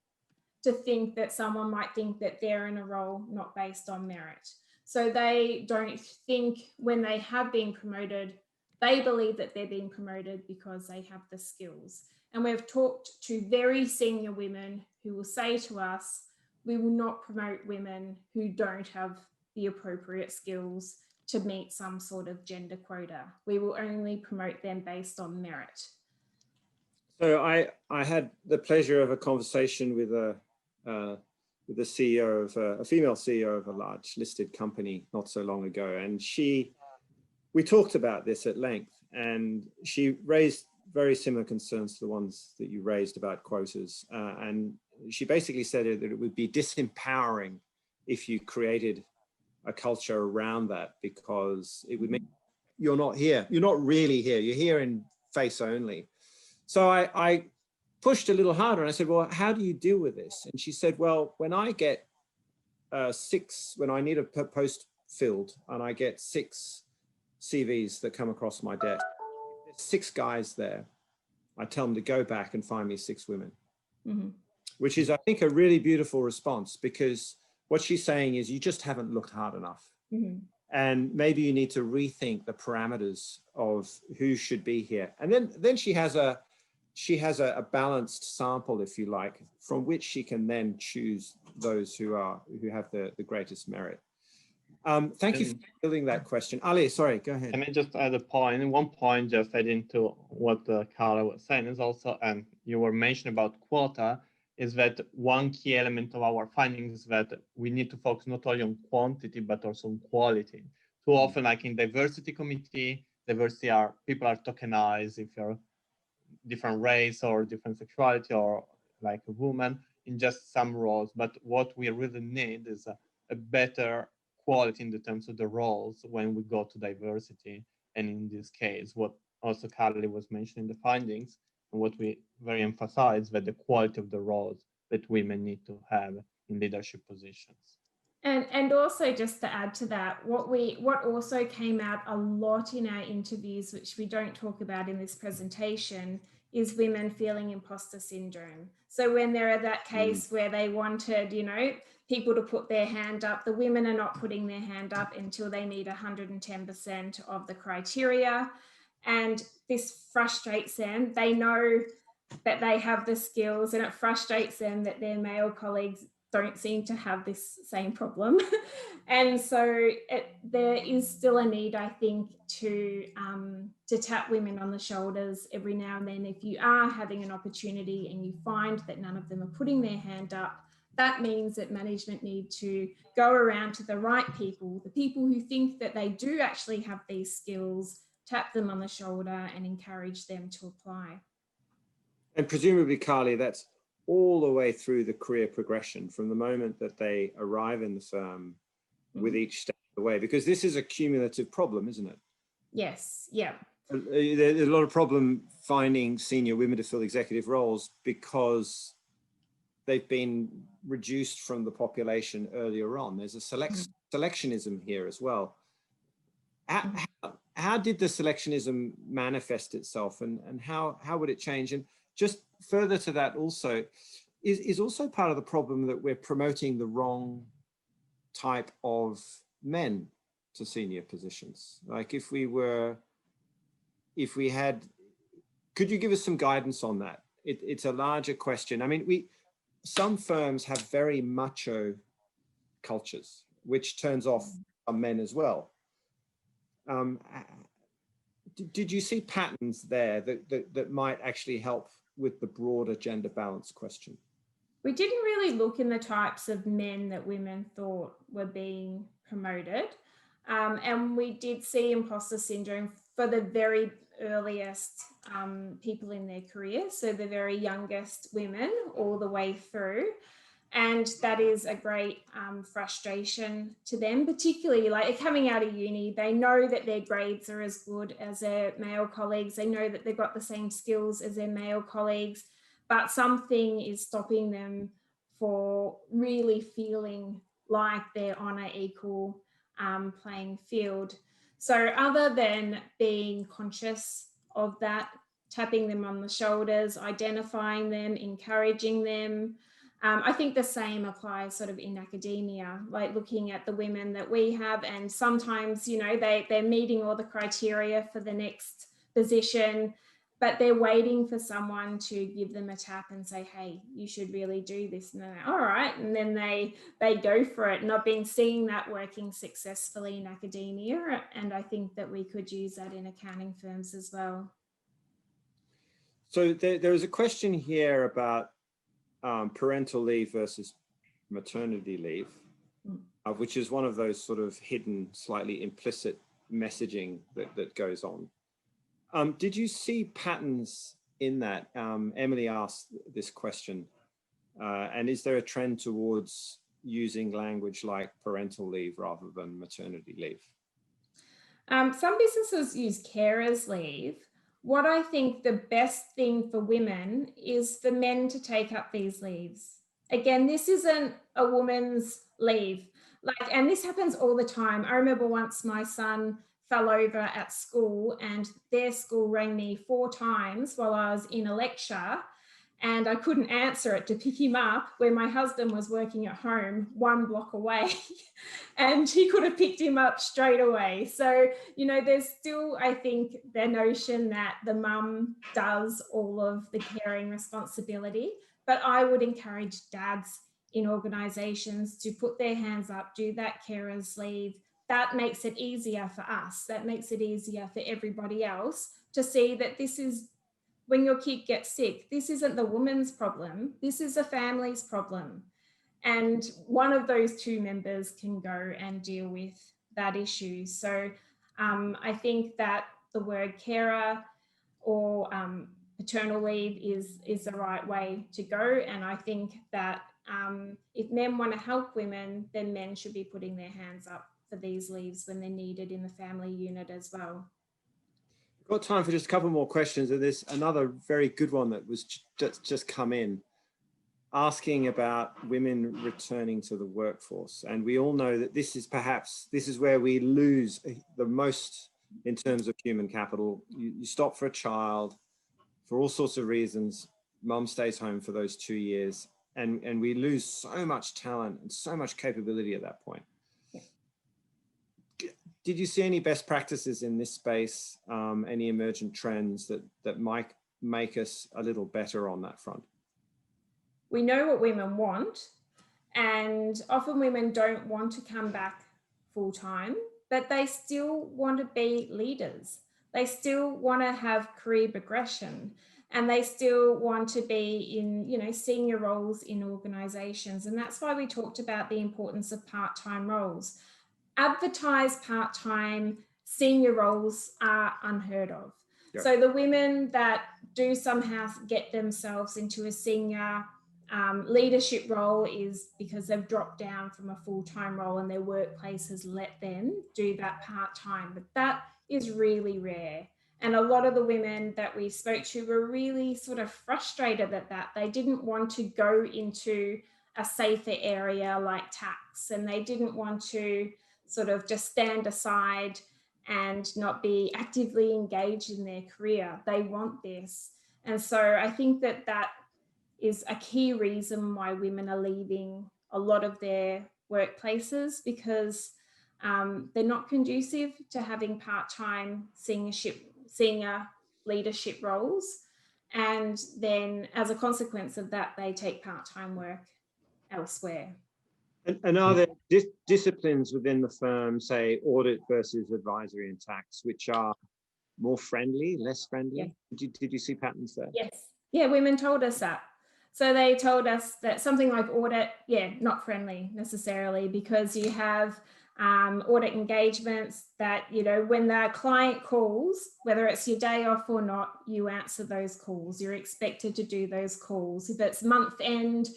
to think that someone might think that they're in a role not based on merit. So they don't think when they have been promoted, they believe that they're being promoted because they have the skills. And we've talked to very senior women who will say to us, we will not promote women who don't have the appropriate skills to meet some sort of gender quota. We will only promote them based on merit. So I had the pleasure of a conversation with a CEO of a female CEO of a large listed company not so long ago, and we talked about this at length, and she raised very similar concerns to the ones that you raised about quotas, and she basically said that it would be disempowering if you created a culture around that, because it would mean you're not here, you're not really here, you're here in face only. So I pushed a little harder and I said, well, how do you deal with this? And she said, well, when I get when I need a post filled and I get 6 CVs that come across my desk, there's 6 guys there, I tell them to go back and find me 6 women, which is, I think, a really beautiful response, because what she's saying is you just haven't looked hard enough. And maybe you need to rethink the parameters of who should be here. And then she has a balanced sample, if you like, from which she can then choose those who have the greatest merit. Thank you for building that question. Ali, sorry, go ahead. Can I just add a point? And one point, just adding to what Carla was saying, is also, and you were mentioning about quota, is that one key element of our findings is that we need to focus not only on quantity, but also on quality. Too often, like in diversity committee, people are tokenized if you're different race or different sexuality or like a woman in just some roles. But what we really need is a better quality in the terms of the roles when we go to diversity. And in this case, what also Carly was mentioning the findings, and what we very emphasize, that the quality of the roles that women need to have in leadership positions. And also, just to add to that, what also came out a lot in our interviews, which we don't talk about in this presentation, is women feeling imposter syndrome. So when they're at that case where they wanted, you know, people to put their hand up, the women are not putting their hand up until they meet 110% of the criteria. And this frustrates them. They know that they have the skills, and it frustrates them that their male colleagues don't seem to have this same problem. And so there is still a need, I think, to tap women on the shoulders every now and then. If you are having an opportunity and you find that none of them are putting their hand up, that means that management need to go around to the right people, the people who think that they do actually have these skills, tap them on the shoulder and encourage them to apply. And presumably, Carly, that's all the way through the career progression from the moment that they arrive in the firm with each step of the way, because this is a cumulative problem, isn't it? Yes, yeah. There's a lot of problem finding senior women to fill executive roles because they've been reduced from the population earlier on. There's a selectionism here as well. How did the selectionism manifest itself, and how would it change? And just further to that also, is also part of the problem that we're promoting the wrong type of men to senior positions. Like if we had, could you give us some guidance on that? It's a larger question. I mean, some firms have very macho cultures, which turns off some men as well. Did you see patterns there that might actually help with the broader gender balance question? We didn't really look in the types of men that women thought were being promoted. And we did see imposter syndrome for the very earliest people in their career, so the very youngest women all the way through. And that is a great frustration to them, particularly like coming out of uni. They know that their grades are as good as their male colleagues. They know that they've got the same skills as their male colleagues, but something is stopping them for really feeling like they're on an equal playing field. So other than being conscious of that, tapping them on the shoulders, identifying them, encouraging them, I think the same applies sort of in academia, like looking at the women that we have, and sometimes, you know, they're meeting all the criteria for the next position, but they're waiting for someone to give them a tap and say, hey, you should really do this. And they're like, all right. And then they go for it. And I've been seeing that working successfully in academia. And I think that we could use that in accounting firms as well. So there is a question here about parental leave versus maternity leave, which is one of those sort of hidden, slightly implicit messaging that goes on. Did you see patterns in that? Emily asked this question, and is there a trend towards using language like parental leave rather than maternity leave? Some businesses use carers leave. What I think the best thing for women is for men to take up these leaves. Again, this isn't a woman's leave. And this happens all the time. I remember once my son fell over at school and their school rang me 4 times while I was in a lecture, and I couldn't answer it to pick him up where my husband was working at home 1 block away and he could have picked him up straight away. So, you know, there's still, I think, the notion that the mum does all of the caring responsibility, but I would encourage dads in organisations to put their hands up, do that carers leave. That makes it easier for us. That makes it easier for everybody else to see that this is, when your kid gets sick, this isn't the woman's problem, this is a family's problem. And one of those 2 members can go and deal with that issue. So I think that the word carer or paternal leave is the right way to go. And I think that if men want to help women, then men should be putting their hands up for these leaves when they're needed in the family unit as well. Got time for just a couple more questions, and there's another very good one that was just come in, asking about women returning to the workforce. And we all know that this is where we lose the most in terms of human capital. You stop for a child for all sorts of reasons. Mum stays home for those 2 years, and we lose so much talent and so much capability at that point. Did you see any best practices in this space, any emergent trends that might make us a little better on that front? We know what women want, and often women don't want to come back full time, but they still want to be leaders. They still want to have career progression, and they still want to be in, you know, senior roles in organisations. And that's why we talked about the importance of part-time roles. Advertised part-time senior roles are unheard of. Yep. So the women that do somehow get themselves into a senior leadership role is because they've dropped down from a full-time role and their workplace has let them do that part-time, but that is really rare. And a lot of the women that we spoke to were really sort of frustrated at that. They didn't want to go into a safer area like tax, and they didn't want to sort of just stand aside and not be actively engaged in their career. They want this. And so I think that that is a key reason why women are leaving a lot of their workplaces, because they're not conducive to having part-time senior leadership roles. And then as a consequence of that, they take part-time work elsewhere. And are there disciplines within the firm, say audit versus advisory and tax, which are more friendly, less friendly? Yeah. Did you see patterns there? Yes. Yeah, women told us that. So they told us that something like audit, not friendly necessarily, because you have audit engagements that, you know, when the client calls, whether it's your day off or not, you answer those calls. You're expected to do those calls. If it's month end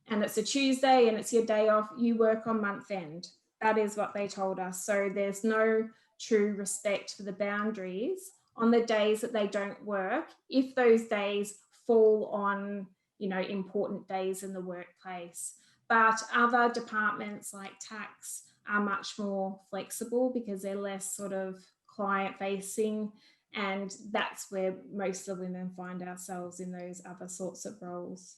and it's a Tuesday and it's your day off, you work on month end. That is what they told us. So there's no true respect for the boundaries on the days that they don't work, if those days fall on, you know, important days in the workplace. But other departments like tax are much more flexible because they're less sort of client facing, and that's where most of the women find ourselves, in those other sorts of roles.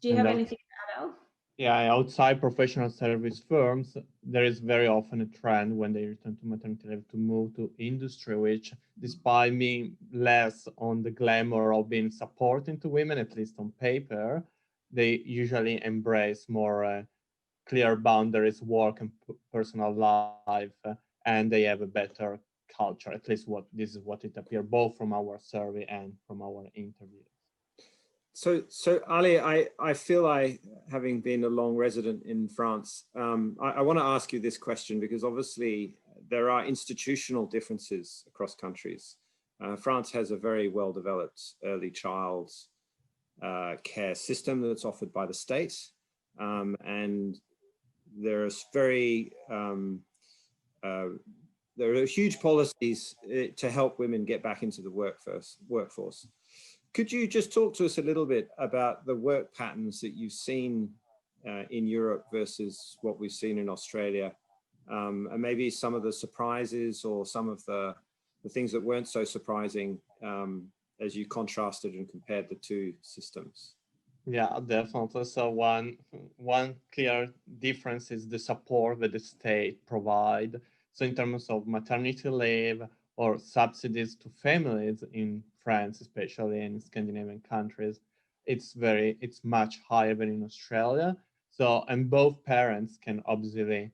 Do you have anything to add, Al? Yeah, outside professional service firms, there is very often a trend when they return to maternity leave to move to industry, which, despite being less on the glamour of being supporting to women, at least on paper, they usually embrace more clear boundaries, work and personal life, and they have a better culture. At least this is what it appears both from our survey and from our interviews. So Ali, I feel having been a long resident in France, I want to ask you this question, because obviously there are institutional differences across countries. France has a very well-developed early child care system that's offered by the state, and there's there are huge policies to help women get back into the workforce. Could you just talk to us a little bit about the work patterns that you've seen in Europe versus what we've seen in Australia, and maybe some of the surprises or some of the things that weren't so surprising as you contrasted and compared the two systems? Yeah, definitely. So one clear difference is the support that the state provide. So in terms of maternity leave or subsidies to families in France, especially in Scandinavian countries, it's much higher than in Australia. So, and both parents can obviously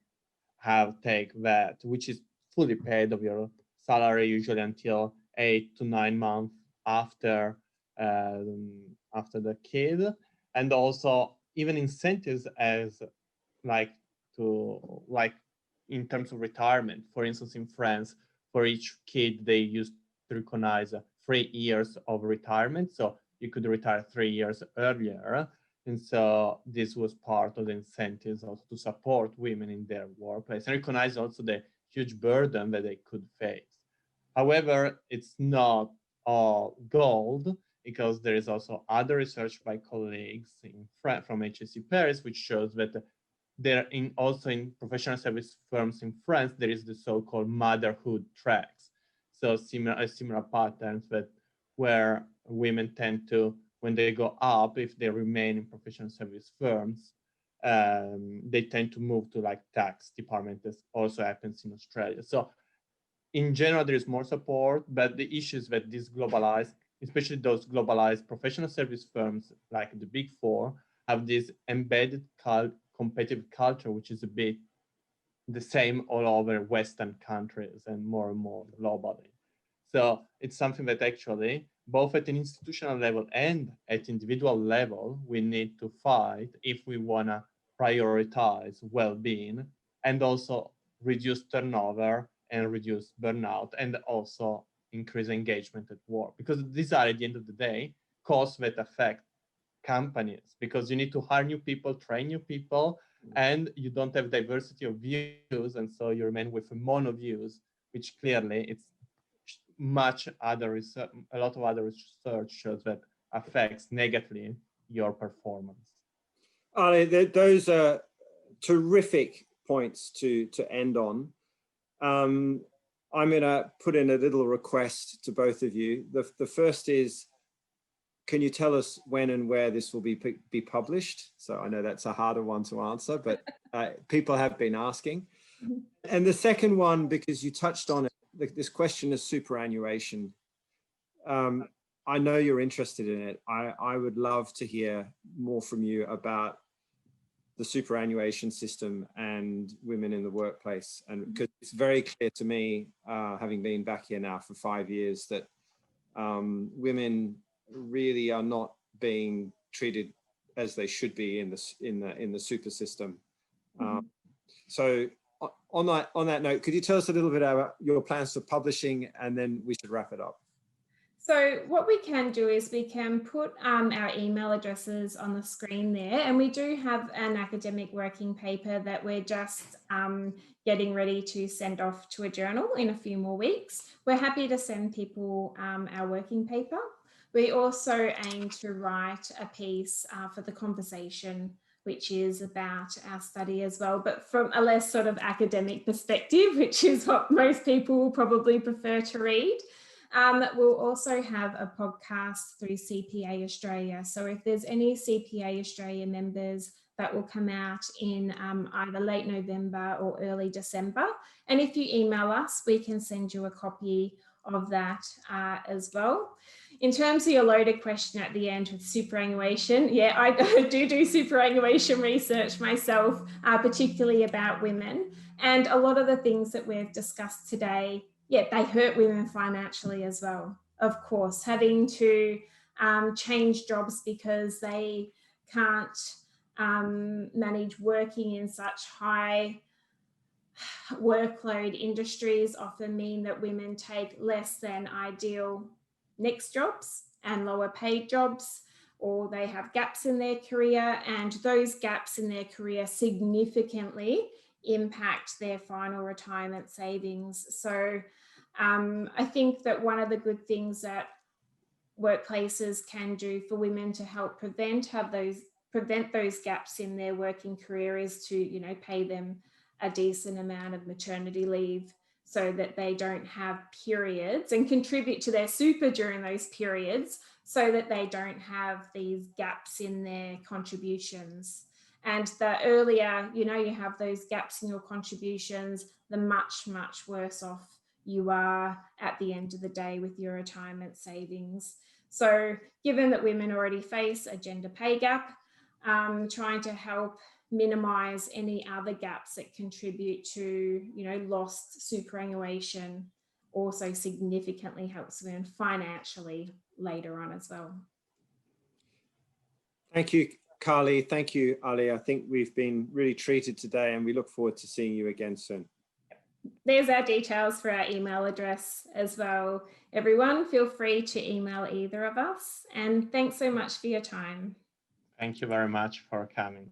take that, which is fully paid of your salary, usually until 8 to 9 months after the kid. And also even incentives as in terms of retirement. For instance, in France, for each kid, they used to recognize 3 years of retirement. So you could retire 3 years earlier. And so this was part of the incentives also to support women in their workplace and recognize also the huge burden that they could face. However, it's not all gold, because there is also other research by colleagues from HEC Paris, which shows that also in professional service firms in France, there is the so-called motherhood tracks. So similar patterns where women tend to, when they go up, if they remain in professional service firms, they tend to move to tax department. This also happens in Australia. So in general, there is more support, but the issue is that these globalized, especially those globalized professional service firms like the Big Four, have this embedded competitive culture, which is a bit the same all over Western countries and more globally. So it's something that actually, both at an institutional level and at individual level, we need to fight if we want to prioritize well-being and also reduce turnover and reduce burnout and also increase engagement at work. Because these are, at the end of the day, costs that affect companies, because you need to hire new people, train new people, and you don't have diversity of views, and so you remain with a mono views, which clearly it's much other research, a lot of other research shows that affects negatively your performance. Ali, those are terrific points to end on. I'm going to put in a little request to both of you. The first is, can you tell us when and where this will be published? So I know that's a harder one to answer, but people have been asking. And the second one, because you touched on it, this question of superannuation. I know you're interested in it. I would love to hear more from you about the superannuation system and women in the workplace. And because it's very clear to me, having been back here now for 5 years, that women really are not being treated as they should be in the super system. So on that note, could you tell us a little bit about your plans for publishing, and then we should wrap it up. So what we can do is we can put our email addresses on the screen there, and we do have an academic working paper that we're just getting ready to send off to a journal in a few more weeks. We're happy to send people our working paper. We also aim to write a piece for the conversation, which is about our study as well, but from a less sort of academic perspective, which is what most people will probably prefer to read. We'll also have a podcast through CPA Australia. So if there's any CPA Australia members, that will come out in either late November or early December. And if you email us, we can send you a copy of that as well. In terms of your loaded question at the end with superannuation, yeah, I do superannuation research myself, particularly about women. And a lot of the things that we've discussed today, yeah, they hurt women financially as well. Of course, having to change jobs because they can't manage working in such high workload industries often mean that women take less than ideal next jobs and lower paid jobs, or they have gaps in their career, and those gaps in their career significantly impact their final retirement savings. So I think that one of the good things that workplaces can do for women to help prevent those gaps in their working career is to, you know, pay them a decent amount of maternity leave so that they don't have periods, and contribute to their super during those periods so that they don't have these gaps in their contributions. And the earlier, you know, you have those gaps in your contributions, the much, much worse off you are at the end of the day with your retirement savings. So given that women already face a gender pay gap, trying to help minimize any other gaps that contribute to, you know, lost superannuation also significantly helps women financially later on as well. Thank you, Carly. Thank you, Ali. I think we've been really treated today, and we look forward to seeing you again soon. There's our details for our email address as well. Everyone, feel free to email either of us. And thanks so much for your time. Thank you very much for coming.